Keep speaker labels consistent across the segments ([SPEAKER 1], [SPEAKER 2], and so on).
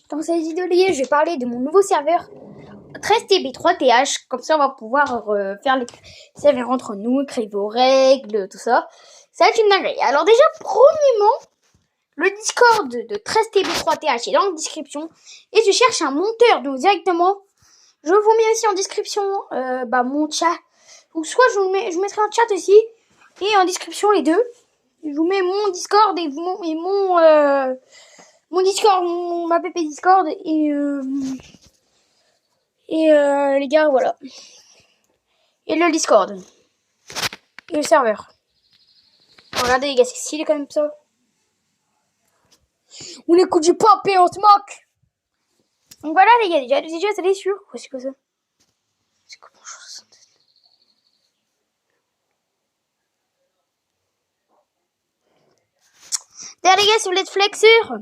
[SPEAKER 1] Dans cette vidéo, les gars, je vais parler de mon nouveau serveur 13TB3TH. Comme ça, on va pouvoir faire les serveurs entre nous, créer vos règles, tout ça. Ça va être une dinguerie. Alors déjà, premièrement, le Discord de 13TB3TH est dans la description. Et je cherche un monteur, donc directement, je vous mets aussi en description mon chat. Ou soit je mettrai un chat aussi. Et en description, les deux. Je vous mets mon Discord et mon Discord, ma PP Discord et les gars, voilà. Et le Discord. Et le serveur. Regardez les gars, c'est stylé quand même ça. On écoute du pop et on se moque. Donc voilà les gars, déjà c'est sûr. Ouais, c'est quoi ça? C'est comment je sens? D'ailleurs les gars, si vous voulez flexure.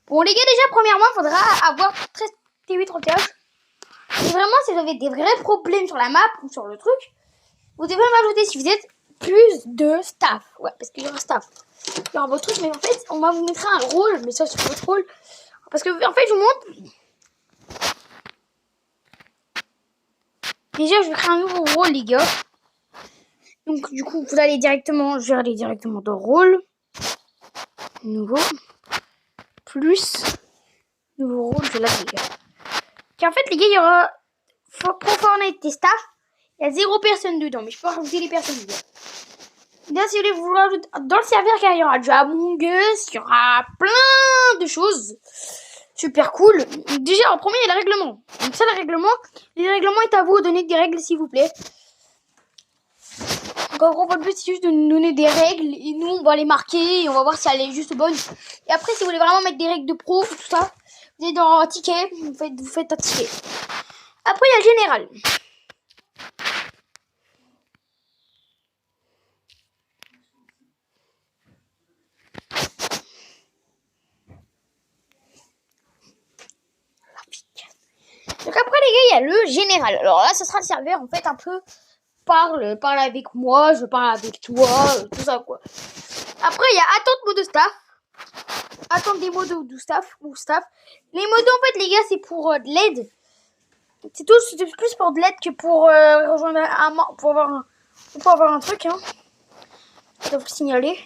[SPEAKER 1] Bon les gars, déjà premièrement, il faudra avoir 13 TV31. Et vraiment, si vous avez des vrais problèmes sur la map ou sur le truc, vous devez m'ajouter si vous êtes plus de staff. Ouais, parce qu'il y aura staff. Il y aura votre truc, mais en fait, on va vous mettre un rôle, mais ça c'est votre rôle. Parce que en fait, je vous montre. Déjà, je vais créer un nouveau rôle, les gars. Donc, du coup, vous allez directement, je vais aller directement dans rôle. Nouveau. Plus. Nouveau rôle, je l'applique. Et en fait, les gars, il y aura Pro Fortnite et staff. Il y a 0 personne dedans, mais je peux rajouter les personnes, les gars. D'ailleurs, si vous voulez vous rajouter dans le serveur, car il y aura du Among Us, il y aura plein de choses. Super cool. Déjà, en premier, il y a le règlement. Donc ça, le règlement, les règlements est à vous. Donnez des règles, s'il vous plaît. Donc en gros, votre but, c'est juste de nous donner des règles. Et nous, on va les marquer et on va voir si elles sont juste bonnes. Et après, si vous voulez vraiment mettre des règles de pro, tout ça, vous êtes dans un ticket, vous faites un ticket. Après, il y a le général. Donc après, les gars, il y a le général. Alors là, ce sera le serveur, en fait, un peu parle avec moi, je parle avec toi, tout ça, quoi. Après, il y a attente mode staff. Attente des modos de staff ou staff. Les modos, en fait, les gars, c'est pour de l'aide. C'est plus pour de l'aide que pour rejoindre pour avoir un truc, hein. Je dois vous le signaler.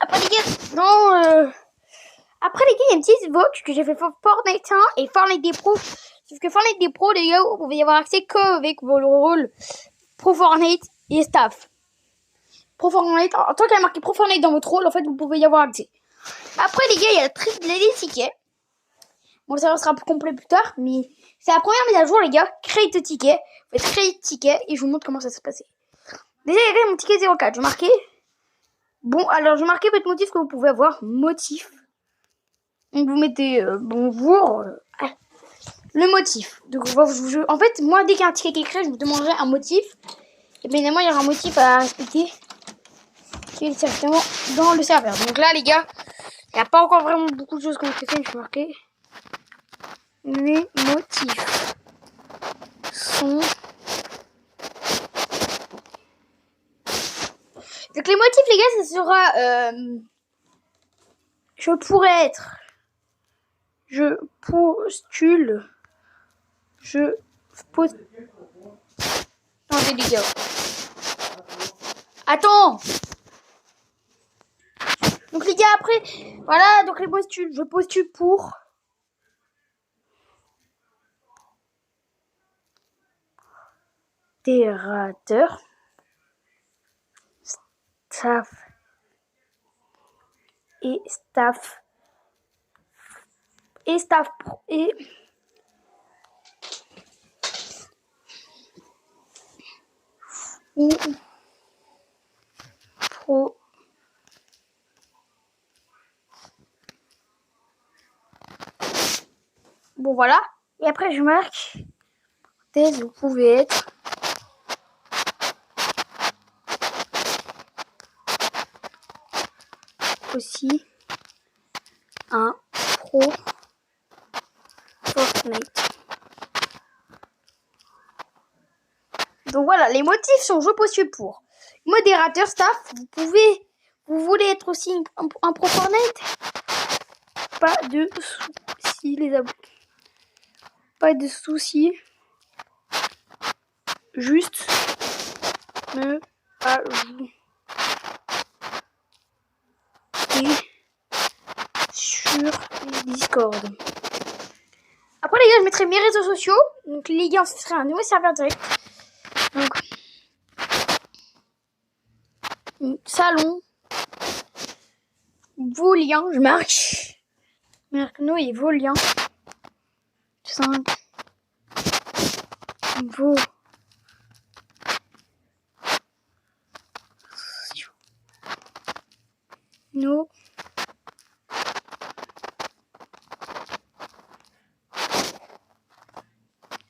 [SPEAKER 1] Après, les gars, après, les gars, il y a une petite vote que j'ai fait Fortnite 1 et Fortnite des pros. Sauf que Fortnite des pros, les gars, vous pouvez y avoir accès qu'avec vos rôles Pro Fortnite et staff. Pro Fortnite, en tant qu'il y a marqué Pro Fortnite dans votre rôle, en fait, vous pouvez y avoir accès. Après, les gars, il y a les tickets. Bon, ça sera plus complet plus tard, mais c'est la première mise à jour, les gars. Create a ticket. Vous faites create ticket et je vous montre comment ça se passait. Déjà, les gars, mon ticket 04, je marquais. Bon, alors, je marquais votre motif que vous pouvez avoir. Motif. Donc, vous mettez bonjour. Le motif. Donc, en fait, moi, dès qu'il y a un ticket qui est créé, je vous demanderai un motif. Et bien évidemment, il y aura un motif à respecter qui est directement dans le serveur. Donc là, les gars, il n'y a pas encore vraiment beaucoup de choses qui ont été faites. Je vais marquer les motifs sont. Donc les motifs, les gars, ça sera je pourrais être, je postule, je pose. Attendez les gars. Attends. Donc les gars, après, voilà, donc les postules, je postule pour. Modérateur. Staff. Et staff. Et staff. Et. Ou. Pro. Bon, voilà. Et après, je marque. Vous pouvez être aussi un pro Fortnite. Donc voilà, les motifs sont je postule pour. Modérateur, staff, vous voulez être aussi un pro Fortnite? Pas de soucis, les abonnés. Pas de soucis. Juste ne pas jouer sur Discord. Après les gars, je mettrai mes réseaux sociaux. Donc les liens, ce serait un nouveau serveur direct. Donc salon. Vos liens, je marque. Marque-nous et vos liens. 5. Vos sociaux. Nos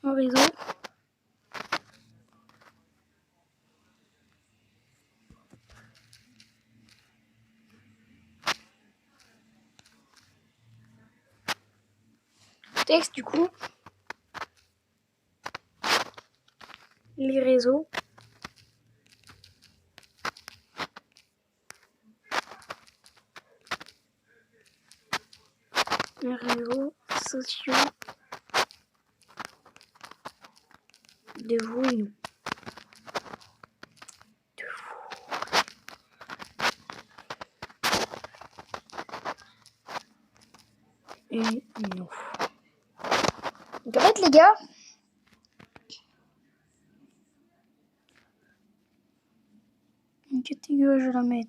[SPEAKER 1] réseaux. Texte du coup. Les réseaux. Les réseaux sociaux de vous et nous. De vous. Et nous. Donc en fait les gars, une catégorie je la mets.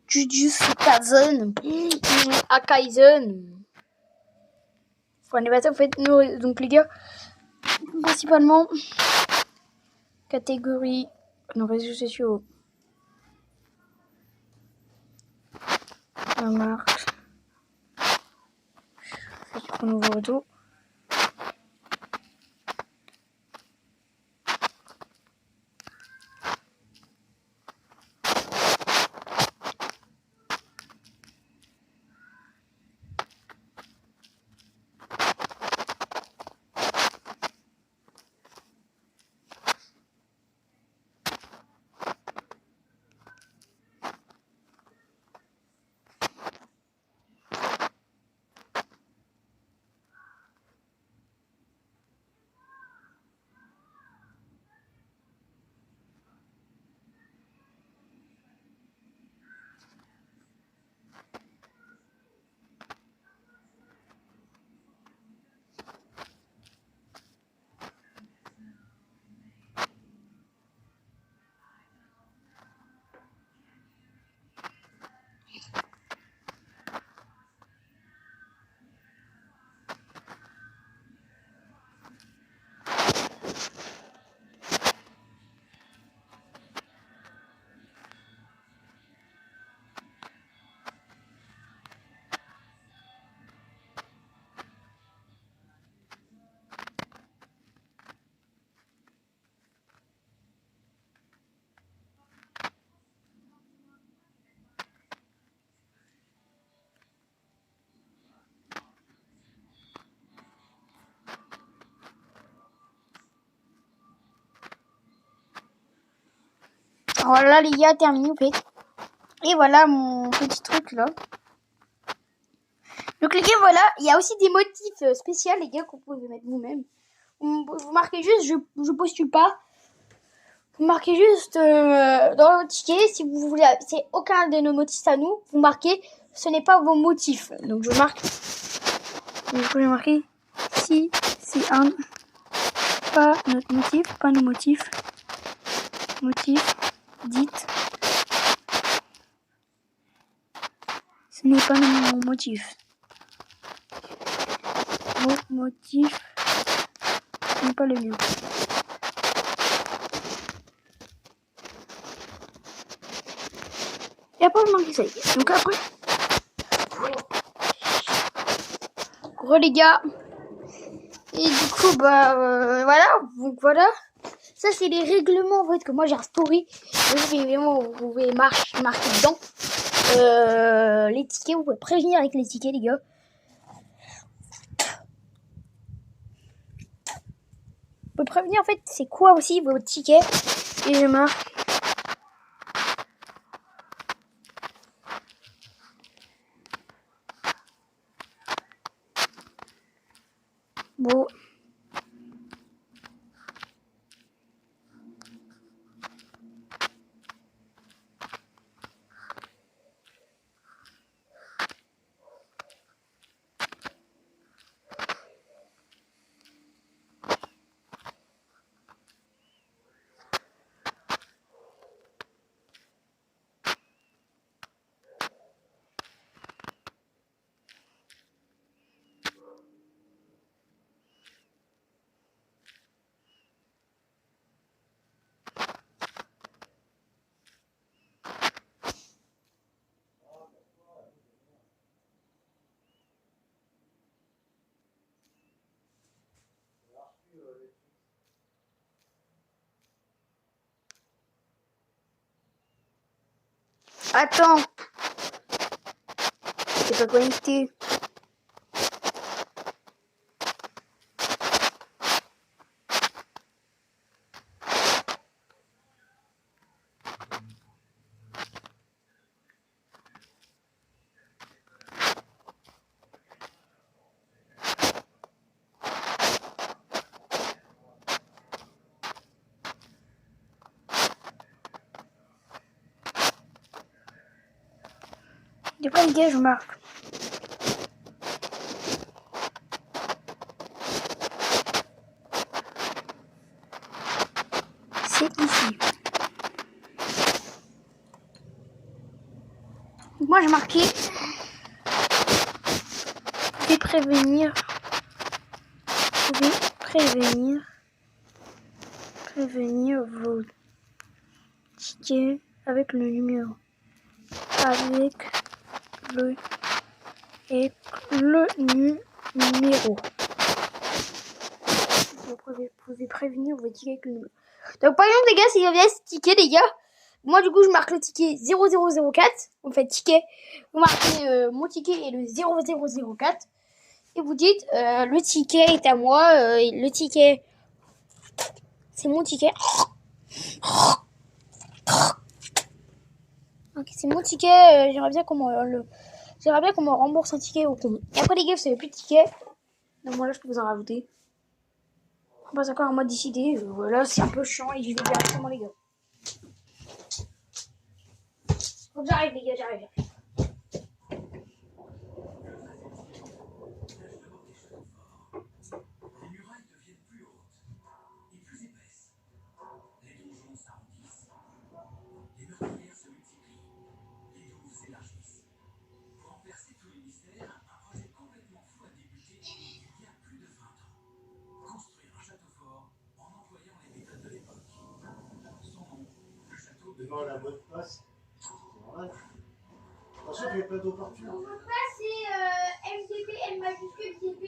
[SPEAKER 1] Jujutsu Kaisen. Akaisen. Faut aller en fait nous, donc les gars, principalement catégorie nos réseaux sociaux. La marque. C'est un nouveau réseau. Voilà les gars, terminé. Et voilà mon petit truc là. Donc les gars, voilà, il y a aussi des motifs spéciaux les gars qu'on peut mettre vous-même. Vous marquez juste je postule pas. Vous marquez juste dans le ticket si vous voulez, c'est aucun de nos motifs à nous. Vous marquez ce n'est pas vos motifs. Donc je marque. Donc je vais marquer si c'est un pas notre motif, pas nos motifs. Motif dites. Ce n'est pas mon motif. Vos motifs Non, pas le mien. Et après, je manque ça. Donc après... Gros les gars. Et du coup, voilà. Donc voilà. Ça, c'est les règlements en fait que moi j'ai instauré. Vous pouvez marquer dedans. Les tickets, vous pouvez prévenir avec les tickets, les gars. Vous pouvez prévenir en fait, c'est quoi aussi votre ticket. Et je marque. Bon. Attends. C'est pas connecté. Du coup, les gars, je marque. C'est ici. Donc moi, j'ai marqué. Vous pouvez prévenir. Vous pouvez prévenir vos tickets avec le numéro. Avec le numéro. Vous pouvez prévenir vos tickets avec le numéro. Donc par exemple les gars, s'il y avait ce ticket les gars, moi du coup je marque le ticket 0004. Vous faites ticket, vous marquez mon ticket est le 0004. Et vous dites le ticket est à moi, le ticket c'est mon ticket. Ok, c'est mon ticket, j'aimerais bien qu'on me rembourse un ticket au compte. Et après les gars, vous savez plus de tickets. Donc moi là je peux vous en rajouter. On passe encore à moi de décider. Voilà, c'est un peu chiant et j'y vais directement les gars. Donc j'arrive les gars, j'arrive.
[SPEAKER 2] Demande un mot de passe. C'est normal. Ensuite, il y a plein d'eau partout.
[SPEAKER 1] Mon mot de passe c'est MDP, L majuscule, DP,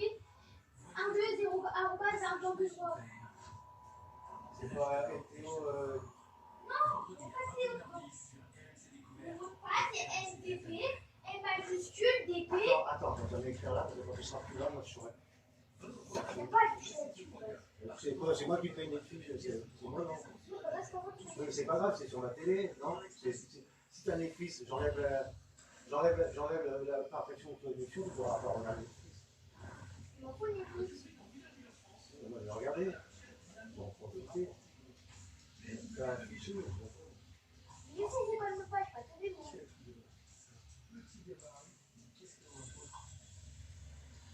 [SPEAKER 1] 1, 2, 0, arrobase, 1, 2, 3.
[SPEAKER 2] C'est pas LTO.
[SPEAKER 1] Non, mon mot de passe c'est autre. Mon mot de passe c'est MDP, L majuscule, DP.
[SPEAKER 2] Attends, tu vas m'écrire là, parce que quand tu seras plus là, moi je saurai.
[SPEAKER 1] Il n'y a pas de
[SPEAKER 2] C'est quoi? C'est moi qui paye Netflix, c'est moi non? C'est pas grave, c'est sur la télé, non? Si tu as Netflix, j'enlève la perfection de connexion, tu pourras pas regarder Netflix.
[SPEAKER 1] Je m'en fous de Netflix.
[SPEAKER 2] Moi je vais regarder. Bon, profiter. Tu as un fichier.
[SPEAKER 1] Je sais, c'est pas le mot de passe, pas trouvé moi.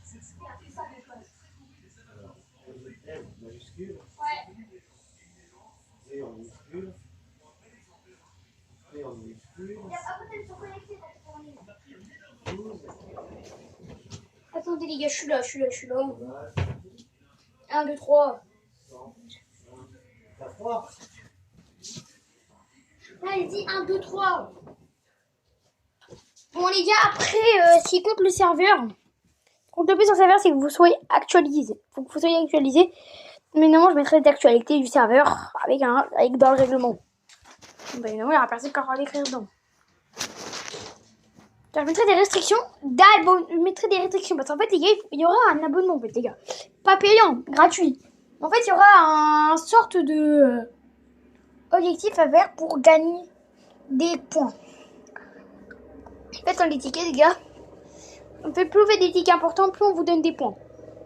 [SPEAKER 1] C'est ça le passe.
[SPEAKER 2] Alors, M majuscule.
[SPEAKER 1] Ouais.
[SPEAKER 2] D en minuscule. P en minuscule.
[SPEAKER 1] Et après, t'es sur connecté, t'as tout en ligne.
[SPEAKER 2] 12.
[SPEAKER 1] Attendez les gars, je suis là. 1, 2, 3.
[SPEAKER 2] Non. T'as froid?
[SPEAKER 1] Allez-y, 1, 2, 3. Bon les gars, après, ce qui compte le serveur, compte le plus sur le serveur, c'est que vous soyez actualisé. Faut que vous soyez actualisé. Mais non, je mettrai d'actualité du serveur avec dans le règlement. Ben évidemment, il n'y aura personne qui aura d'écrire dedans. Je mettrai des restrictions d'abonnement. Je mettrai des restrictions parce qu'en fait, les gars, il y aura un abonnement, en fait, les gars. Pas payant, gratuit. En fait, il y aura un sorte de objectif à faire pour gagner des points. En fait, dans les tickets, les gars, en fait, plus vous faites des tickets importants, plus on vous donne des points.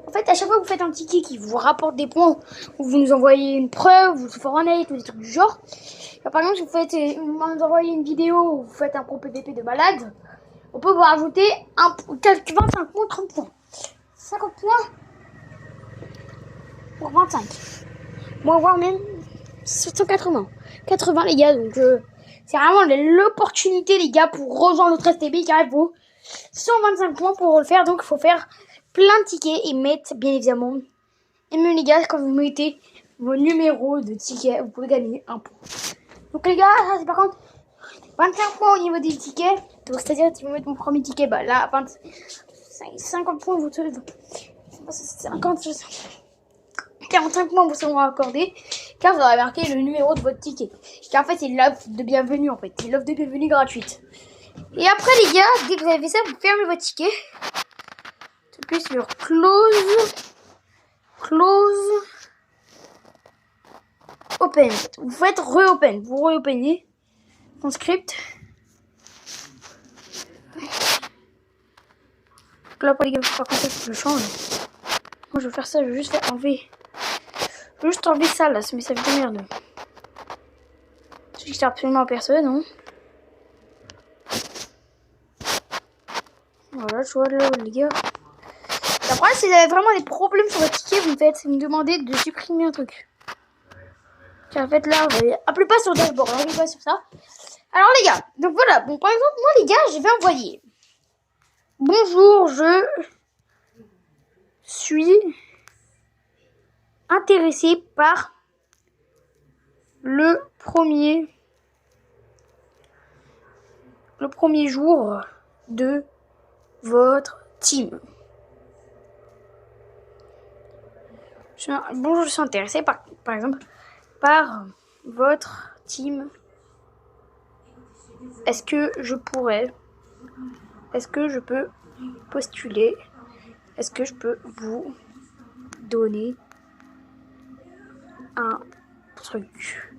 [SPEAKER 1] En fait, à chaque fois que vous faites un ticket qui vous rapporte des points, ou vous nous envoyez une preuve, ou Fortnite, ou des trucs du genre. Là, par exemple, si vous nous envoyez une vidéo, ou vous faites un pro PVP de malade, on peut vous rajouter 25 points, 30 points. 50 points pour 25. Moi, voire même 180. 80, les gars, donc c'est vraiment l'opportunité, les gars, pour rejoindre notre STB, car il faut 125 points pour le faire, donc il faut faire plein de tickets et mettre, bien évidemment, et même les gars, quand vous mettez vos numéros de tickets, vous pouvez gagner un point. Donc les gars, ça c'est par contre 25 points au niveau des tickets. Donc c'est-à-dire si vous mettez mon premier ticket, bah là 50 points vous 45 points vous seront accordés car vous aurez marqué le numéro de votre ticket. Car en fait c'est l'offre de bienvenue en fait, c'est l'offre de bienvenue gratuite. Et après les gars, dès que vous avez fait ça, vous fermez votre ticket. Appuyez sur close, open. Vous faites re-open, vous re-openez ton script. Là pour les gars, par contre, je change. Moi je vais faire ça, je vais juste enlever. Je vais juste enlever ça là, mais ça fait de merde. Je sert absolument à personne, non? Voilà, je vois là les gars. Et après, si vous avez vraiment des problèmes sur votre ticket, vous me demandez de supprimer un truc. Car en fait là, vous allez appuyer pas sur dashboard, n'appuie pas sur ça. Alors les gars, donc voilà, bon par exemple, moi les gars, je vais envoyer. Bonjour, je suis intéressé par le premier jour de votre team. Bonjour, je suis intéressé par exemple par votre team. Est-ce que je peux postuler? Est-ce que je peux vous donner un truc?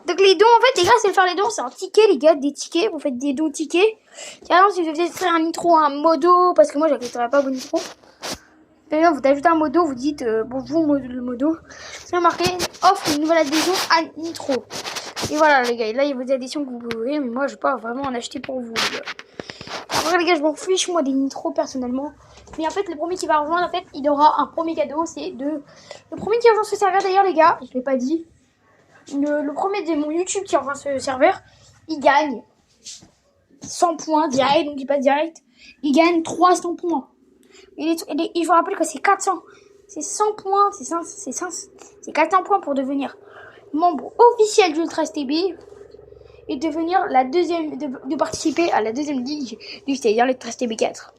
[SPEAKER 1] Donc les dons, en fait les gars, c'est faire les dons, c'est un ticket les gars, des tickets, vous faites des dons tickets. Par exemple, si vous devez faire un intro, un modo, parce que moi j'accepterai pas vos intros. D'ailleurs, vous ajoutez un modo, vous dites bonjour le modo. C'est marqué offre une nouvelle adhésion à intro. Et voilà les gars, là il y a vos adhésions que vous pouvez ouvrir, mais moi je vais pas vraiment en acheter pour vous les gars. Après les gars, je m'en fiche moi des nitros personnellement. Mais en fait le premier qui va rejoindre, en fait il aura un premier cadeau, c'est le premier qui rejoint ce serveur d'ailleurs les gars, je l'ai pas dit. Le premier de mon YouTube qui rejoint ce serveur, il gagne 100 points direct, donc il passe direct. Il gagne 300 points. Et je vous rappelle que c'est 400. C'est 100 points, c'est 400 points pour devenir membre officiel d'Ultra STB et devenir de participer à la deuxième ligue, c'est-à-dire l'Ultra STB 4.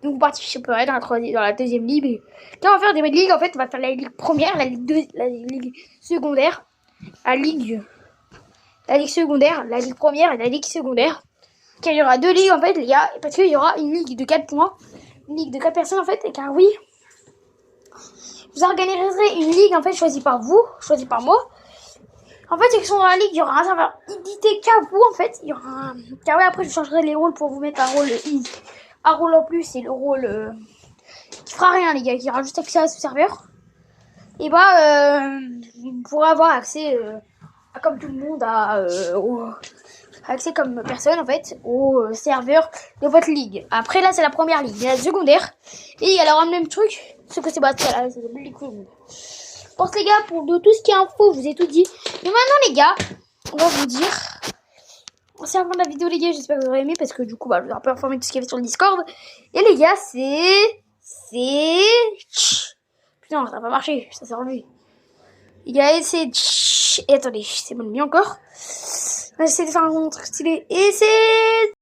[SPEAKER 1] Donc vous participerez dans la deuxième ligue. Quand on va faire des ligues, en fait, on va faire la ligue première, la ligue 2, la ligue secondaire, la ligue secondaire, la ligue première et la ligue secondaire. Car il y aura deux ligues en fait, les gars, parce qu'il y aura une ligue de 4 points, une ligue de 4 personnes en fait, et car oui, vous organiserez une ligue en fait choisie par moi. En fait, c'est que dans la ligue, il y aura un serveur édité qu'à vous en fait. Il y aura un. Car oui, après je changerai les rôles pour vous mettre un rôle en plus, c'est le rôle qui fera rien les gars, qui aura juste accès à ce serveur. Et vous pourrez avoir accès comme tout le monde accès comme personne en fait au serveur de votre ligue. Après là c'est la première ligue, la secondaire. Et il y a le même truc, ce que c'est pas ça, c'est les couilles. Pour les gars, pour tout ce qui est info, je vous ai tout dit. Mais maintenant les gars, on va vous dire. C'est la fin de la vidéo les gars, j'espère que vous aurez aimé parce que du coup je vous ai un peu informé de tout ce qu'il y avait sur le Discord. Et les gars, c'est putain, ça n'a pas marché, ça s'est enlevé. il a essayé de... Et attendez, c'est bon, mieux encore. On a essayé de faire un truc stylé. Et c'est...